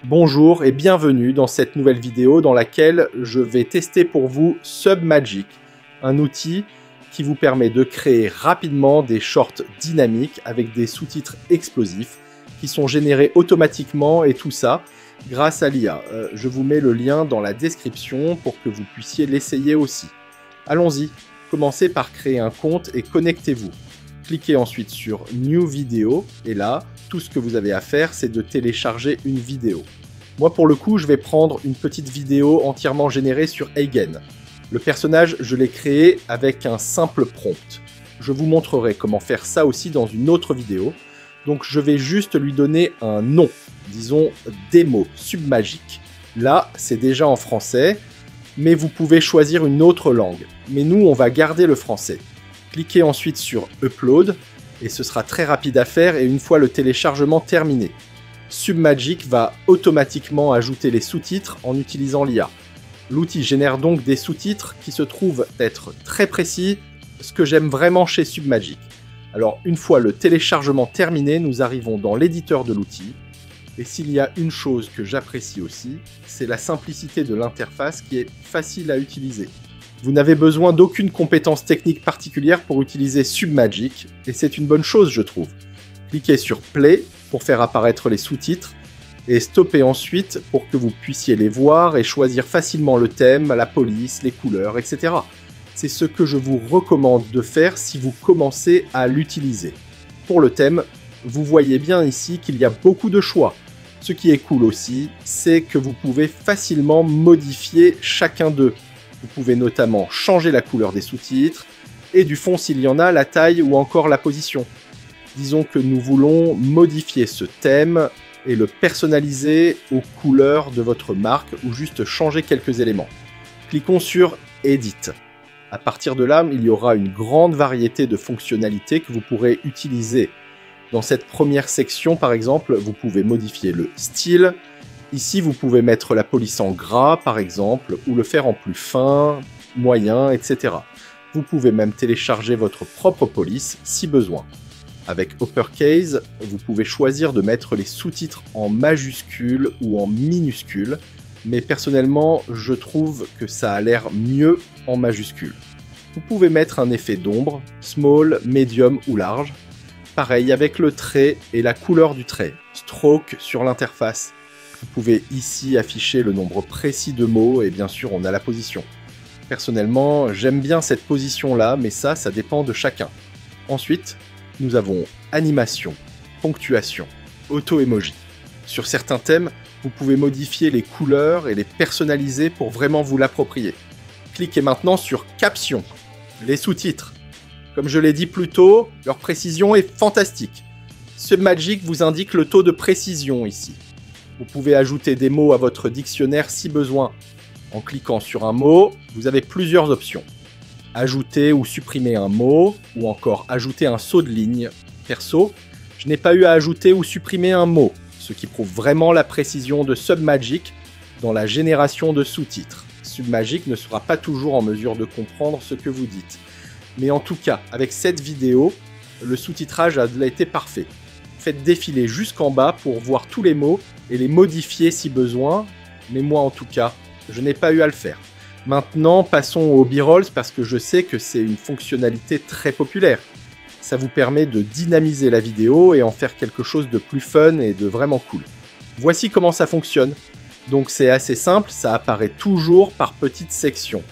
Bonjour et bienvenue dans cette nouvelle vidéo dans laquelle je vais tester pour vous Submagic, un outil qui vous permet de créer rapidement des shorts dynamiques avec des sous-titres explosifs qui sont générés automatiquement et tout ça grâce à l'IA. Je vous mets le lien dans la description pour que vous puissiez l'essayer aussi. Allons-y, commencez par créer un compte et connectez-vous. Cliquez ensuite sur New Video et là, tout ce que vous avez à faire, c'est de télécharger une vidéo. Moi, pour le coup, je vais prendre une petite vidéo entièrement générée sur Eigen. Le personnage, je l'ai créé avec un simple prompt. Je vous montrerai comment faire ça aussi dans une autre vidéo. Donc, je vais juste lui donner un nom, disons démo, Submagic. Là, c'est déjà en français, mais vous pouvez choisir une autre langue. Mais nous, on va garder le français. Cliquez ensuite sur Upload et ce sera très rapide à faire et une fois le téléchargement terminé, Submagic va automatiquement ajouter les sous-titres en utilisant l'IA. L'outil génère donc des sous-titres qui se trouvent être très précis, ce que j'aime vraiment chez Submagic. Alors une fois le téléchargement terminé, nous arrivons dans l'éditeur de l'outil et s'il y a une chose que j'apprécie aussi, c'est la simplicité de l'interface qui est facile à utiliser. Vous n'avez besoin d'aucune compétence technique particulière pour utiliser Submagic, et c'est une bonne chose je trouve. Cliquez sur Play pour faire apparaître les sous-titres, et stoppez ensuite pour que vous puissiez les voir et choisir facilement le thème, la police, les couleurs, etc. C'est ce que je vous recommande de faire si vous commencez à l'utiliser. Pour le thème, vous voyez bien ici qu'il y a beaucoup de choix. Ce qui est cool aussi, c'est que vous pouvez facilement modifier chacun d'eux. Vous pouvez notamment changer la couleur des sous-titres, et du fond s'il y en a, la taille ou encore la position. Disons que nous voulons modifier ce thème et le personnaliser aux couleurs de votre marque ou juste changer quelques éléments. Cliquons sur Edit. À partir de là, il y aura une grande variété de fonctionnalités que vous pourrez utiliser. Dans cette première section, par exemple, vous pouvez modifier le style. Ici, vous pouvez mettre la police en gras, par exemple, ou le faire en plus fin, moyen, etc. Vous pouvez même télécharger votre propre police si besoin. Avec Uppercase, vous pouvez choisir de mettre les sous-titres en majuscules ou en minuscules, mais personnellement, je trouve que ça a l'air mieux en majuscules. Vous pouvez mettre un effet d'ombre, small, medium ou large. Pareil avec le trait et la couleur du trait, stroke sur l'interface. Vous pouvez ici afficher le nombre précis de mots et bien sûr on a la position. Personnellement, j'aime bien cette position-là, mais ça dépend de chacun. Ensuite, nous avons animation, ponctuation, auto-emoji. Sur certains thèmes, vous pouvez modifier les couleurs et les personnaliser pour vraiment vous l'approprier. Cliquez maintenant sur Caption, les sous-titres. Comme je l'ai dit plus tôt, leur précision est fantastique. Submagic vous indique le taux de précision ici. Vous pouvez ajouter des mots à votre dictionnaire si besoin. En cliquant sur un mot, vous avez plusieurs options. Ajouter ou supprimer un mot, ou encore ajouter un saut de ligne. Perso, je n'ai pas eu à ajouter ou supprimer un mot, ce qui prouve vraiment la précision de Submagic dans la génération de sous-titres. Submagic ne sera pas toujours en mesure de comprendre ce que vous dites. Mais en tout cas, avec cette vidéo, le sous-titrage a été parfait. Faites défiler jusqu'en bas pour voir tous les mots et les modifier si besoin, mais moi en tout cas, je n'ai pas eu à le faire. Maintenant, passons aux B-rolls parce que je sais que c'est une fonctionnalité très populaire. Ça vous permet de dynamiser la vidéo et en faire quelque chose de plus fun et de vraiment cool. Voici comment ça fonctionne. Donc c'est assez simple, ça apparaît toujours par petites sections.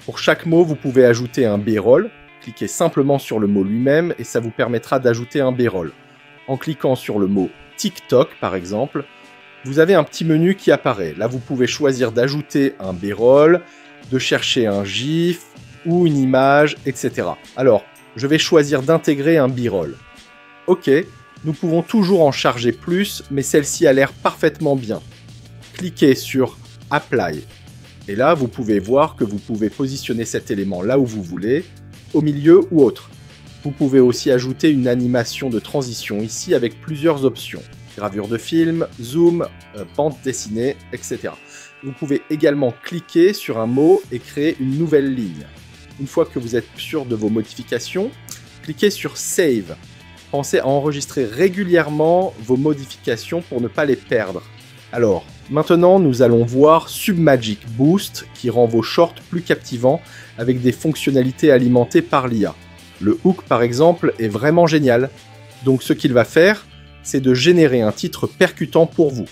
Pour chaque mot, vous pouvez ajouter un B-roll. Cliquez simplement sur le mot lui-même et ça vous permettra d'ajouter un B-roll. En cliquant sur le mot TikTok par exemple, vous avez un petit menu qui apparaît. Là, vous pouvez choisir d'ajouter un B-roll, de chercher un GIF ou une image, etc. Alors, je vais choisir d'intégrer un B-roll. Ok, nous pouvons toujours en charger plus, mais celle-ci a l'air parfaitement bien. Cliquez sur Apply. Et là, vous pouvez voir que vous pouvez positionner cet élément là où vous voulez, au milieu ou autre. Vous pouvez aussi ajouter une animation de transition ici avec plusieurs options. Gravure de film, zoom, bande dessinée, etc. Vous pouvez également cliquer sur un mot et créer une nouvelle ligne. Une fois que vous êtes sûr de vos modifications, cliquez sur Save. Pensez à enregistrer régulièrement vos modifications pour ne pas les perdre. Alors, Maintenant, nous allons voir Submagic Boost qui rend vos shorts plus captivants avec des fonctionnalités alimentées par l'IA. Le hook par exemple est vraiment génial. Donc ce qu'il va faire, c'est de générer un titre percutant pour vous.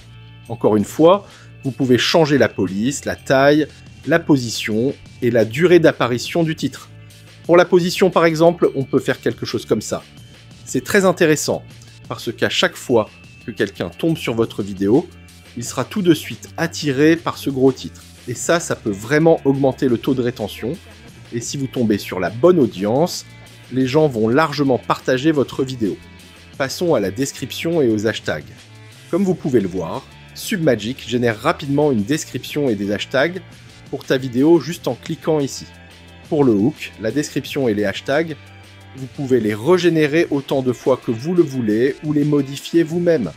Encore une fois, vous pouvez changer la police, la taille, la position et la durée d'apparition du titre. Pour la position par exemple, on peut faire quelque chose comme ça. C'est très intéressant parce qu'à chaque fois que quelqu'un tombe sur votre vidéo, il sera tout de suite attiré par ce gros titre. Et ça peut vraiment augmenter le taux de rétention. Et si vous tombez sur la bonne audience, les gens vont largement partager votre vidéo. Passons à la description et aux hashtags. Comme vous pouvez le voir, Submagic génère rapidement une description et des hashtags pour ta vidéo juste en cliquant ici. Pour le hook, la description et les hashtags, vous pouvez les régénérer autant de fois que vous le voulez ou les modifier vous-même.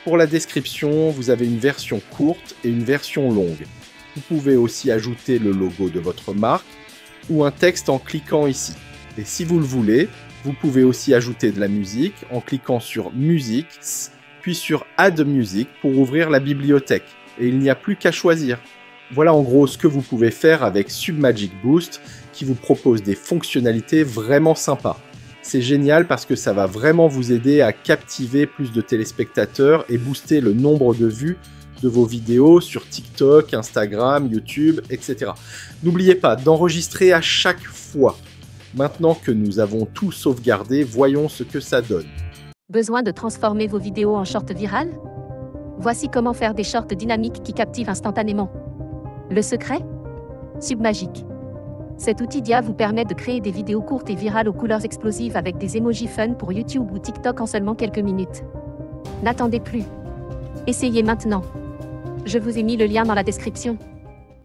Pour la description, vous avez une version courte et une version longue. Vous pouvez aussi ajouter le logo de votre marque ou un texte en cliquant ici. Et si vous le voulez, vous pouvez aussi ajouter de la musique en cliquant sur Music, puis sur Add Music pour ouvrir la bibliothèque. Et il n'y a plus qu'à choisir. Voilà en gros ce que vous pouvez faire avec Submagic Boost qui vous propose des fonctionnalités vraiment sympas. C'est génial parce que ça va vraiment vous aider à captiver plus de téléspectateurs et booster le nombre de vues de vos vidéos sur TikTok, Instagram, YouTube, etc. N'oubliez pas d'enregistrer à chaque fois. Maintenant que nous avons tout sauvegardé, voyons ce que ça donne. Besoin de transformer vos vidéos en shorts virales? Voici comment faire des shorts dynamiques qui captivent instantanément. Le secret? Submagic. Cet outil d'IA vous permet de créer des vidéos courtes et virales aux couleurs explosives avec des emojis fun pour YouTube ou TikTok en seulement quelques minutes. N'attendez plus. Essayez maintenant. Je vous ai mis le lien dans la description.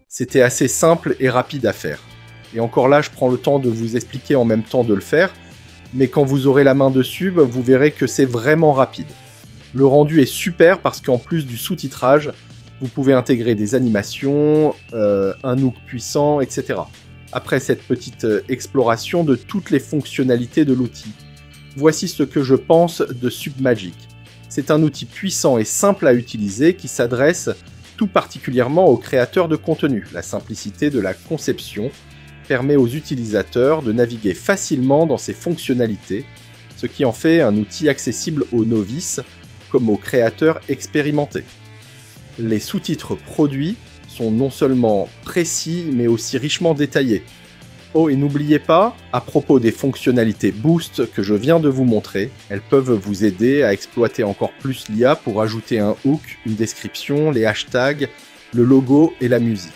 C'était assez simple et rapide à faire. Et encore là, je prends le temps de vous expliquer en même temps de le faire, mais quand vous aurez la main dessus, vous verrez que c'est vraiment rapide. Le rendu est super parce qu'en plus du sous-titrage, vous pouvez intégrer des animations, un hook puissant, etc. Après cette petite exploration de toutes les fonctionnalités de l'outil, voici ce que je pense de Submagic. C'est un outil puissant et simple à utiliser qui s'adresse tout particulièrement aux créateurs de contenu. La simplicité de la conception permet aux utilisateurs de naviguer facilement dans ses fonctionnalités, ce qui en fait un outil accessible aux novices comme aux créateurs expérimentés. Les sous-titres produits sont non seulement précis mais aussi richement détaillés. Oh, et n'oubliez pas, à propos des fonctionnalités Boost que je viens de vous montrer, elles peuvent vous aider à exploiter encore plus l'IA pour ajouter un hook, une description, les hashtags, le logo et la musique.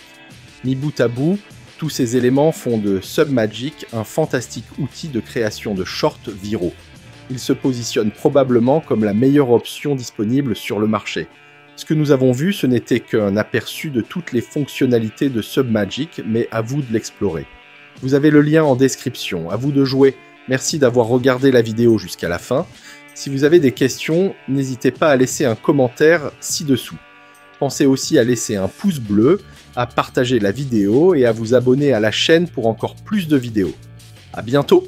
Mis bout à bout, tous ces éléments font de Submagic un fantastique outil de création de shorts viraux. Il se positionne probablement comme la meilleure option disponible sur le marché. Ce que nous avons vu, ce n'était qu'un aperçu de toutes les fonctionnalités de Submagic, mais à vous de l'explorer. Vous avez le lien en description, à vous de jouer. Merci d'avoir regardé la vidéo jusqu'à la fin. Si vous avez des questions, n'hésitez pas à laisser un commentaire ci-dessous. Pensez aussi à laisser un pouce bleu, à partager la vidéo et à vous abonner à la chaîne pour encore plus de vidéos. À bientôt!